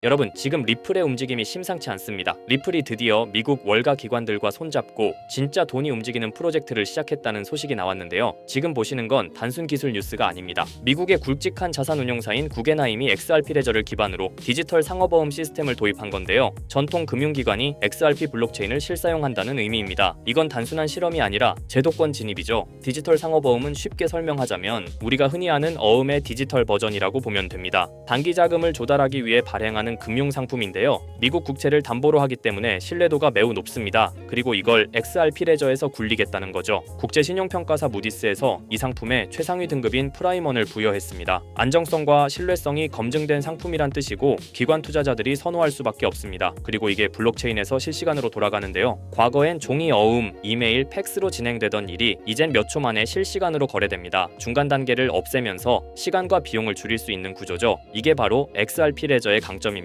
여러분, 지금 리플의 움직임이 심상치 않습니다. 리플이 드디어 미국 월가 기관들과 손잡고 진짜 돈이 움직이는 프로젝트를 시작했다는 소식이 나왔는데요. 지금 보시는 건 단순 기술 뉴스가 아닙니다. 미국의 굵직한 자산운용사인 구겐하임이 XRP 레저를 기반으로 디지털 상호보험 시스템을 도입한 건데요. 전통 금융기관이 XRP 블록체인을 실사용한다는 의미입니다. 이건 단순한 실험이 아니라 제도권 진입이죠. 디지털 상호보험은 쉽게 설명하자면 우리가 흔히 아는 어음의 디지털 버전이라고 보면 됩니다. 단기 자금을 조달하기 위해 발행하는 금융상품인데요. 미국 국채를 담보로 하기 때문에 신뢰도가 매우 높습니다. 그리고 이걸 XRP 레저에서 굴리겠다는 거죠. 국제신용평가사 무디스에서 이 상품에 최상위 등급인 프라임1을 부여했습니다. 안정성과 신뢰성이 검증된 상품이란 뜻이고 기관 투자자들이 선호할 수밖에 없습니다. 그리고 이게 블록체인에서 실시간으로 돌아가는데요. 과거엔 종이 어음, 이메일, 팩스로 진행되던 일이 이젠 몇 초 만에 실시간으로 거래됩니다. 중간 단계를 없애면서 시간과 비용을 줄일 수 있는 구조죠. 이게 바로 XRP 레저의 강점입니다.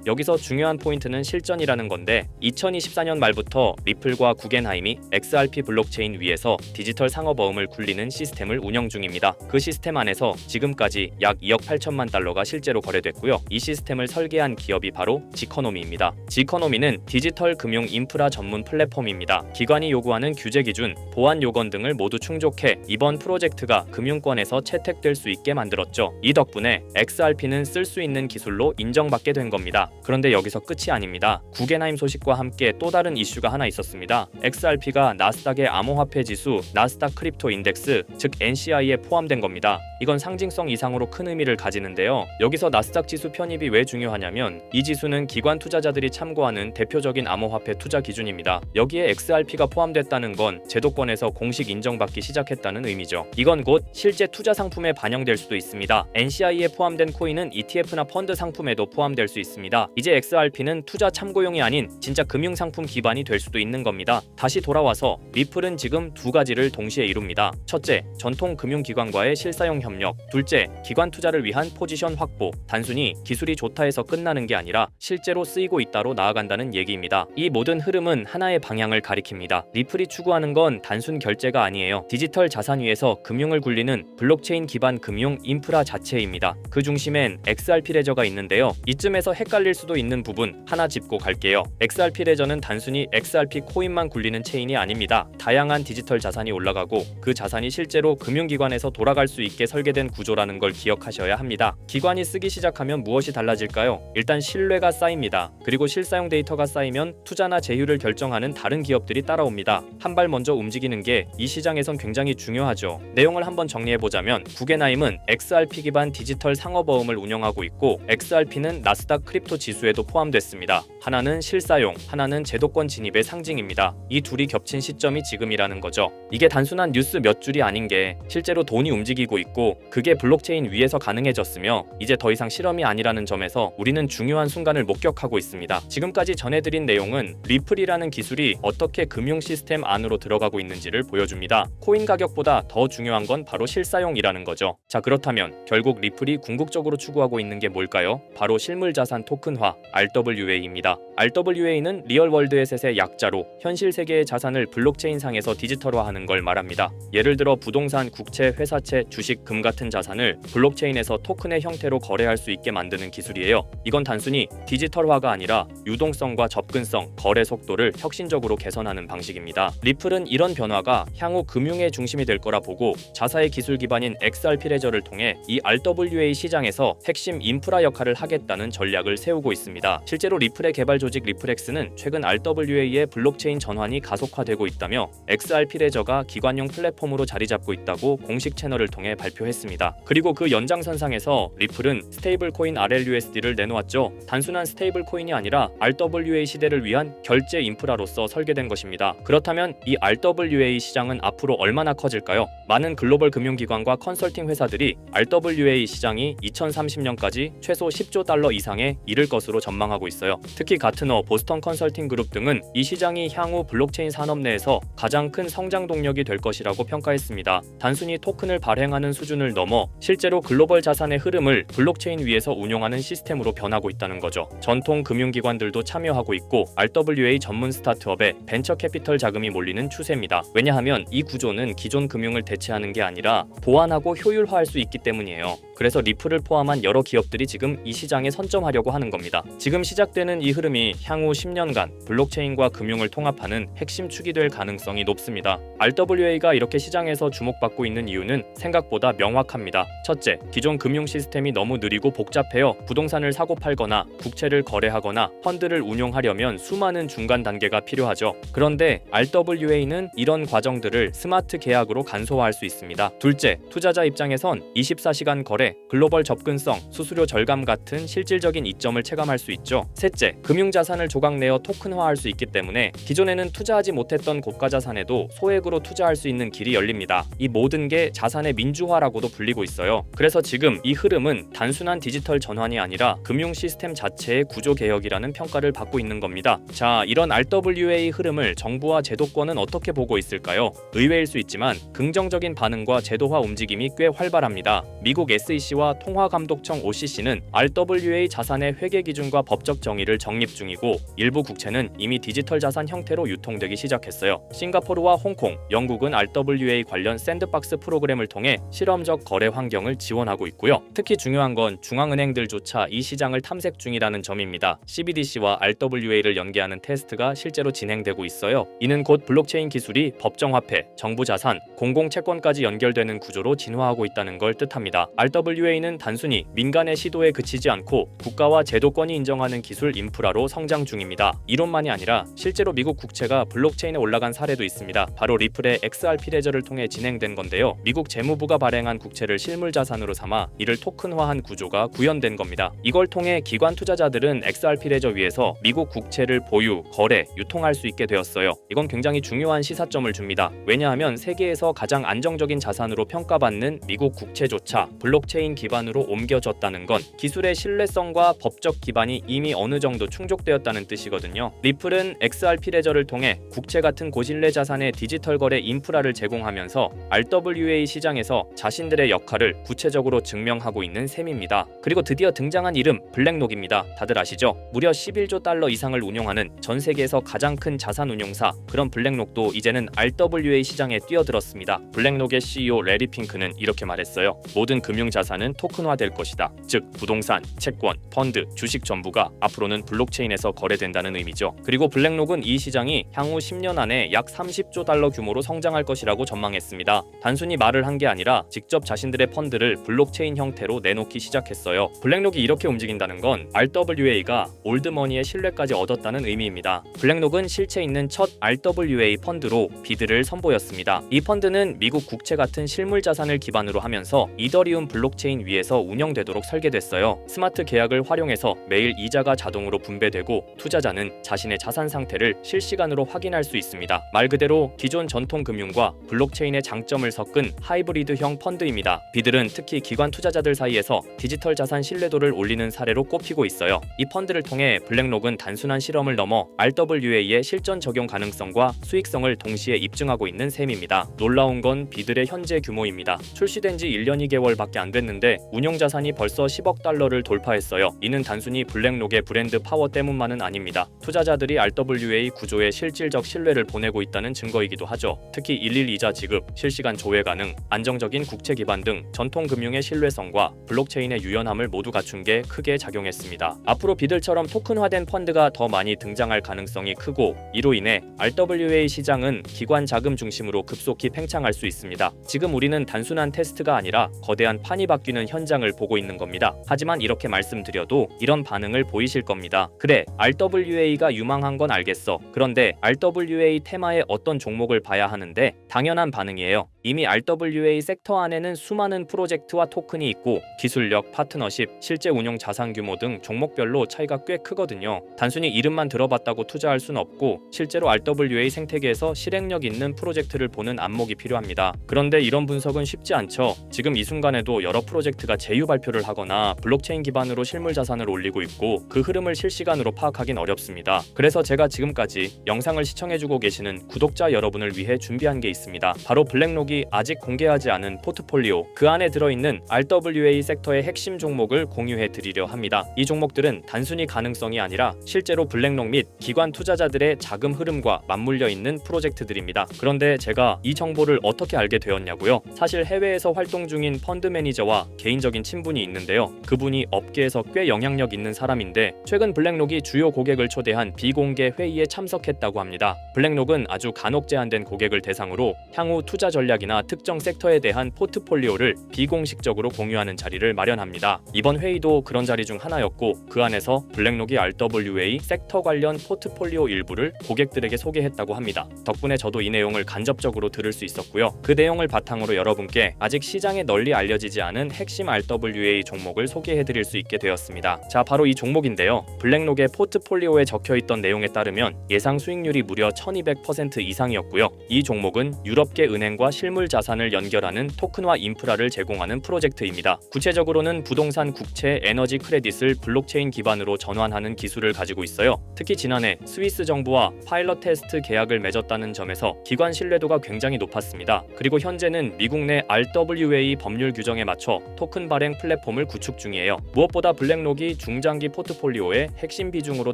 여기서 중요한 포인트는 실전이라는 건데 2024년 말부터 리플과 구겐하임이 XRP 블록체인 위에서 디지털 상호보험을 굴리는 시스템을 운영 중입니다. 그 시스템 안에서 지금까지 약 2억 8천만 달러가 실제로 거래됐고요. 이 시스템을 설계한 기업이 바로 지커노미입니다. 지커노미는 디지털 금융 인프라 전문 플랫폼입니다. 기관이 요구하는 규제 기준, 보안 요건 등을 모두 충족해 이번 프로젝트가 금융권에서 채택될 수 있게 만들었죠. 이 덕분에 XRP는 쓸 수 있는 기술로 인정받게 된 겁니다. 그런데 여기서 끝이 아닙니다. 구겐하임 소식과 함께 또 다른 이슈가 하나 있었습니다. XRP가 나스닥의 암호화폐 지수 나스닥 크립토 인덱스, 즉 NCI에 포함된 겁니다. 이건 상징성 이상으로 큰 의미를 가지는데요. 여기서 나스닥 지수 편입이 왜 중요하냐면 이 지수는 기관 투자자들이 참고하는 대표적인 암호화폐 투자 기준입니다. 여기에 XRP가 포함됐다는 건 제도권에서 공식 인정받기 시작했다는 의미죠. 이건 곧 실제 투자 상품에 반영될 수도 있습니다. NCI에 포함된 코인은 ETF나 펀드 상품에도 포함될 수 있습니다. 이제 XRP는 투자 참고용이 아닌 진짜 금융상품 기반이 될 수도 있는 겁니다. 다시 돌아와서 리플은 지금 두 가지를 동시에 이룹니다. 첫째, 전통 금융기관과의 실사용 협력. 둘째, 기관 투자를 위한 포지션 확보. 단순히 기술이 좋다 해서 끝나는 게 아니라 실제로 쓰이고 있다로 나아간다는 얘기입니다. 이 모든 흐름은 하나의 방향을 가리킵니다. 리플이 추구하는 건 단순 결제가 아니에요. 디지털 자산 위에서 금융을 굴리는 블록체인 기반 금융 인프라 자체입니다. 그 중심엔 XRP 레저가 있는데요. 이쯤에서 헷갈릴 수도 있는 부분 하나 짚고 갈게요. XRP 레저는 단순히 XRP 코인만 굴리는 체인이 아닙니다. 다양한 디지털 자산이 올라가고 그 자산이 실제로 금융기관에서 돌아갈 수 있게 설계된 구조라는 걸 기억하셔야 합니다. 기관이 쓰기 시작하면 무엇이 달라질까요? 일단 신뢰가 쌓입니다. 그리고 실사용 데이터가 쌓이면 투자나 제휴를 결정하는 다른 기업들이 따라옵니다. 한 발 먼저 움직이는 게 이 시장에선 굉장히 중요하죠. 내용을 한번 정리해보자면 구겐하임은 XRP 기반 디지털 상호보험을 운영하고 있고 XRP는 나스닥 크립토 지수에도 포함됐습니다. 하나는 실사용, 하나는 제도권 진입의 상징입니다. 이 둘이 겹친 시점이 지금이라는 거죠. 이게 단순한 뉴스 몇 줄이 아닌 게 실제로 돈이 움직이고 있고 그게 블록체인 위에서 가능해졌으며 이제 더 이상 실험이 아니라는 점에서 우리는 중요한 순간을 목격하고 있습니다. 지금까지 전해드린 내용은 리플이라는 기술이 어떻게 금융 시스템 안으로 들어가고 있는지를 보여줍니다. 코인 가격보다 더 중요한 건 바로 실사용이라는 거죠. 자, 그렇다면 결국 리플이 궁극적으로 추구하고 있는 게 뭘까요? 바로 실물자산 토큰화, RWA입니다. RWA는 리얼월드 에셋의 약자로 현실 세계의 자산을 블록체인 상에서 디지털화하는 걸 말합니다. 예를 들어 부동산, 국채, 회사채, 주식, 금 같은 자산을 블록체인에서 토큰의 형태로 거래할 수 있게 만드는 기술이에요. 이건 단순히 디지털화가 아니라 유동성과 접근성, 거래 속도를 혁신적으로 개선하는 방식입니다. 리플은 이런 변화가 향후 금융의 중심이 될 거라 보고 자사의 기술 기반인 XRP 레저를 통해 이 RWA 시장에서 핵심 인프라 역할을 하겠다는 전략을 세우고 있습니다. 실제로 리플의 개발 조직 리플엑스는 최근 RWA의 블록체인 전환이 가속화되고 있다며 XRP 레저가 기관용 플랫폼으로 자리 잡고 있다고 공식 채널을 통해 발표했습니다. 그리고 그 연장선상에서 리플은 스테이블 코인 RLUSD를 내놓았죠. 단순한 스테이블 코인이 아니라 RWA 시대를 위한 결제 인프라로서 설계된 것입니다. 그렇다면 이 RWA 시장은 앞으로 얼마나 커질까요? 많은 글로벌 금융기관과 컨설팅 회사들이 RWA 시장이 2030년까지 최소 10조 달러 이상에 이를 것으로 전망하고 있어요. 특히 가트너, 보스턴 컨설팅 그룹 등은 이 시장이 향후 블록체인 산업 내에서 가장 큰 성장 동력이 될 것이라고 평가했습니다. 단순히 토큰을 발행하는 수준을 넘어 실제로 글로벌 자산의 흐름을 블록체인 위에서 운용하는 시스템으로 변하고 있다는 거죠. 전통 금융기관들도 참여하고 있고 RWA 전문 스타트업에 벤처 캐피털 자금이 몰리는 추세입니다. 왜냐하면 이 구조는 기존 금융을 대체하는 게 아니라 보완하고 효율화할 수 있기 때문이에요. 그래서 리플을 포함한 여러 기업들이 지금 이 시장에 선점 독점하려고 하는 겁니다. 지금 시작되는 이 흐름이 향후 10년간 블록체인과 금융을 통합하는 핵심 축이 될 가능성이 높습니다. RWA가 이렇게 시장에서 주목받고 있는 이유는 생각보다 명확합니다. 첫째, 기존 금융 시스템이 너무 느리고 복잡해요. 부동산을 사고 팔거나 국채를 거래하거나 펀드를 운용하려면 수많은 중간 단계가 필요하죠. 그런데 RWA는 이런 과정들을 스마트 계약으로 간소화할 수 있습니다. 둘째, 투자자 입장에선 24시간 거래, 글로벌 접근성, 수수료 절감 같은 실질적인 이점을 체감할 수 있죠. 셋째, 금융자산을 조각내어 토큰화할 수 있기 때문에 기존에는 투자하지 못했던 고가 자산에도 소액으로 투자할 수 있는 길이 열립니다. 이 모든 게 자산의 민주화라고도 불리고 있어요. 그래서 지금 이 흐름은 단순한 디지털 전환이 아니라 금융 시스템 자체의 구조 개혁이라는 평가를 받고 있는 겁니다. 자, 이런 RWA 흐름을 정부와 제도권은 어떻게 보고 있을까요? 의외일 수 있지만 긍정적인 반응과 제도화 움직임이 꽤 활발합니다. 미국 SEC와 통화감독청 OCC는 RWA 자산의 회계 기준과 법적 정의를 정립 중이고 일부 국채는 이미 디지털 자산 형태로 유통되기 시작했어요. 싱가포르와 홍콩, 영국은 RWA 관련 샌드박스 프로그램을 통해 실험적 거래 환경을 지원하고 있고요. 특히 중요한 건 중앙은행들조차 이 시장을 탐색 중이라는 점입니다. CBDC와 RWA를 연계하는 테스트가 실제로 진행되고 있어요. 이는 곧 블록체인 기술이 법정화폐, 정부 자산, 공공채권까지 연결되는 구조로 진화하고 있다는 걸 뜻합니다. RWA는 단순히 민간의 시도에 그치지 않고 국가와 제도권이 인정하는 기술 인프라로 성장 중입니다. 이론만이 아니라 실제로 미국 국채가 블록체인에 올라간 사례도 있습니다. 바로 리플의 XRP 레저를 통해 진행된 건데요. 미국 재무부가 발행한 국채를 실물 자산으로 삼아 이를 토큰화한 구조가 구현된 겁니다. 이걸 통해 기관 투자자들은 XRP 레저 위에서 미국 국채를 보유, 거래, 유통할 수 있게 되었어요. 이건 굉장히 중요한 시사점을 줍니다. 왜냐하면 세계에서 가장 안정적인 자산으로 평가받는 미국 국채조차 블록체인 기반으로 옮겨졌다는 건 기술의 신뢰성과 법적 기반이 이미 어느 정도 충족되었다는 뜻이거든요. 리플은 XRP 레저를 통해 국채 같은 고신뢰 자산의 디지털 거래 인프라를 제공하면서 RWA 시장에서 자신들의 역할을 구체적으로 증명하고 있는 셈입니다. 그리고 드디어 등장한 이름 블랙록입니다. 다들 아시죠? 무려 11조 달러 이상을 운용하는 전 세계에서 가장 큰 자산 운용사, 그런 블랙록도 이제는 RWA 시장에 뛰어들었습니다. 블랙록의 CEO 레리 핑크는 이렇게 말했어요. 모든 금융 자산은 토큰화될 것이다. 즉 부동산, 채권, 펀드, 주식 전부가 앞으로는 블록체인에서 거래된다는 의미죠. 그리고 블랙록은 이 시장이 향후 10년 안에 약 30조 달러 규모로 성장할 것이라고 전망했습니다. 단순히 말을 한 게 아니라 직접 자신들의 펀드를 블록체인 형태로 내놓기 시작했어요. 블랙록이 이렇게 움직인다는 건 RWA가 올드머니의 신뢰까지 얻었다는 의미입니다. 블랙록은 실체 있는 첫 RWA 펀드로 비드를 선보였습니다. 이 펀드는 미국 국채 같은 실물 자산을 기반으로 하면서 이더리움 블록체인 위에서 운영되도록 설계됐어요. 스마트 계약을 활용해서 매일 이자가 자동으로 분배되고 투자자는 자신의 자산 상태를 실시간으로 확인할 수 있습니다. 말 그대로 기존 전통 금융과 블록체인의 장점을 섞은 하이브리드형 펀드입니다. 비들은 특히 기관 투자자들 사이에서 디지털 자산 신뢰도를 올리는 사례로 꼽히고 있어요. 이 펀드를 통해 블랙록은 단순한 실험을 넘어 RWA의 실전 적용 가능성과 수익성을 동시에 입증하고 있는 셈입니다. 놀라운 건 비들의 현재 규모입니다. 출시된 지 1년 2개월밖에 안 됐는데 운용 자산이 벌써 10억 달러를 돌파했어요. 이는 단순히 블랙록의 브랜드 파워 때문만은 아닙니다. 투자자들이 RWA 구조에 실질적 신뢰를 보내고 있다는 증거이기도 하죠. 특히 일일 이자 지급, 실시간 조회 가능, 안정적인 국채 기반 등 전통 금융의 신뢰성과 블록체인의 유연함을 모두 갖춘 게 크게 작용했습니다. 앞으로 비들처럼 토큰화된 펀드가 더 많이 등장할 가능성이 크고 이로 인해 RWA 시장은 기관 자금 중심으로 급속히 팽창할 수 있습니다. 지금 우리는 단순한 테스트가 아니라 거대한 판이 바뀌는 현장을 보고 있는 겁니다. 하지만 이렇게 말씀드려도 이런 반응을 보이실 겁니다. 그래, RWA가 유망한 건 알겠어. 그런데 RWA 테마의 어떤 종목을 봐야 하는데 당연한 반응이에요. 이미 RWA 섹터 안에는 수많은 프로젝트와 토큰이 있고 기술력, 파트너십, 실제 운용 자산 규모 등 종목별로 차이가 꽤 크거든요. 단순히 이름만 들어봤다고 투자할 순 없고 실제로 RWA 생태계에서 실행력 있는 프로젝트를 보는 안목이 필요합니다. 그런데 이런 분석은 쉽지 않죠. 지금 이 순간에도 여러 프로젝트가 제휴 발표를 하거나 블록체인 기반으로 실물 자산을 올리고 있고 그 흐름을 실시간으로 파악하긴 어렵습니다. 그래서 제가 지금까지 영상을 시청해주고 계시는 구독자 여러분을 위해 준비한 게 있습니다. 바로 블랙록이 블랙록이 아직 공개하지 않은 포트폴리오, 그 안에 들어있는 RWA 섹터의 핵심 종목을 공유해 드리려 합니다. 이 종목들은 단순히 가능성이 아니라 실제로 블랙록 및 기관 투자자들의 자금 흐름과 맞물려 있는 프로젝트들입니다. 그런데 제가 이 정보를 어떻게 알게 되었냐고요? 사실 해외에서 활동 중인 펀드 매니저와 개인적인 친분이 있는데요. 그분이 업계에서 꽤 영향력 있는 사람인데 최근 블랙록이 주요 고객을 초대한 비공개 회의에 참석했다고 합니다. 블랙록은 아주 간혹 제한된 고객을 대상으로 향후 투자 전략이나 특정 섹터에 대한 포트폴리오를 비공식적으로 공유하는 자리를 마련합니다. 이번 회의도 그런 자리 중 하나였고 그 안에서 블랙록이 RWA 섹터 관련 포트폴리오 일부를 고객들에게 소개했다고 합니다. 덕분에 저도 이 내용을 간접적으로 들을 수 있었고요. 그 내용을 바탕으로 여러분께 아직 시장에 널리 알려지지 않은 핵심 RWA 종목을 소개해드릴 수 있게 되었습니다. 자, 바로 이 종목인데요. 블랙록의 포트폴리오에 적혀있던 내용에 따르면 예상 수익률이 무려 1200% 이상이었고요. 이 종목은 유럽계 은행과 실물 자산을 연결하는 토큰화 인프라를 제공하는 프로젝트입니다. 구체적으로는 부동산, 국채, 에너지 크레딧을 블록체인 기반으로 전환하는 기술을 가지고 있어요. 특히 지난해 스위스 정부와 파일럿 테스트 계약을 맺었다는 점에서 기관 신뢰도가 굉장히 높았습니다. 그리고 현재는 미국 내 RWA 법률 규정에 맞춰 토큰 발행 플랫폼을 구축 중이에요. 무엇보다 블랙록이 중장기 포트폴리오에 핵심 비중으로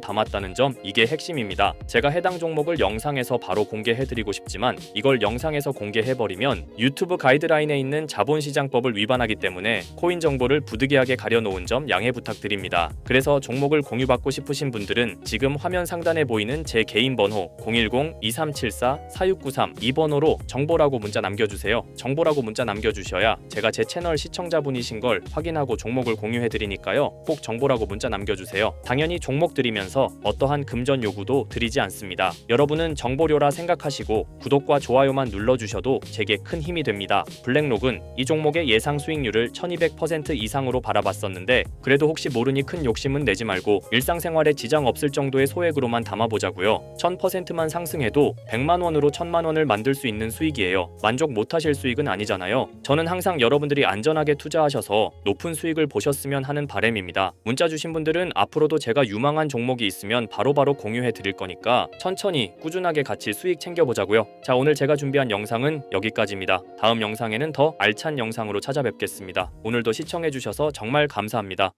담았다는 점, 이게 핵심입니다. 제가 해당 종목을 영상에서 바로 공개해드리고 싶지만 이걸 영상에서 공개해버리면 유튜브 가이드라인에 있는 자본시장법을 위반하기 때문에 코인 정보를 부득이하게 가려놓은 점 양해 부탁드립니다. 그래서 종목을 공유받고 싶으신 분들은 지금 화면 상단에 보이는 제 개인 번호 010-2374-4693 이 번호로 정보라고 문자 남겨주세요. 정보라고 문자 남겨주셔야 제가 제 채널 시청자분이신 걸 확인하고 종목을 공유해드리니까요. 꼭 정보라고 문자 남겨주세요. 당연히 종목 드리면서 어떠한 금전 요구도 드리지 않습니다. 여러분은 정보료라 생각하시고 구독과 좋아요만 눌러주셔도 제게 큰 힘이 됩니다. 블랙록은 이 종목의 예상 수익률을 1200% 이상으로 바라봤었는데 그래도 혹시 모르니 큰 욕심은 내지 말고 일상생활에 지장 없을 정도의 소액으로만 담아보자고요. 1000%만 상승해도 100만원으로 1000만원을 만들 수 있는 수익이에요. 만족 못하실 수익은 아니잖아요. 저는 항상 여러분들이 안전하게 투자하셔서 높은 수익을 보셨으면 하는 바람입니다. 문자 주신 분들은 앞으로도 제가 유망한 종목이 있으면 바로바로 공유해 드릴 거니까 천천히 꾸준하게 같이 수익 챙겨보자고요. 자, 오늘 제가 준비한 영상은 여기까지입니다. 다음 영상에는 더 알찬 영상으로 찾아뵙겠습니다. 오늘도 시청해 주셔서 정말 감사합니다.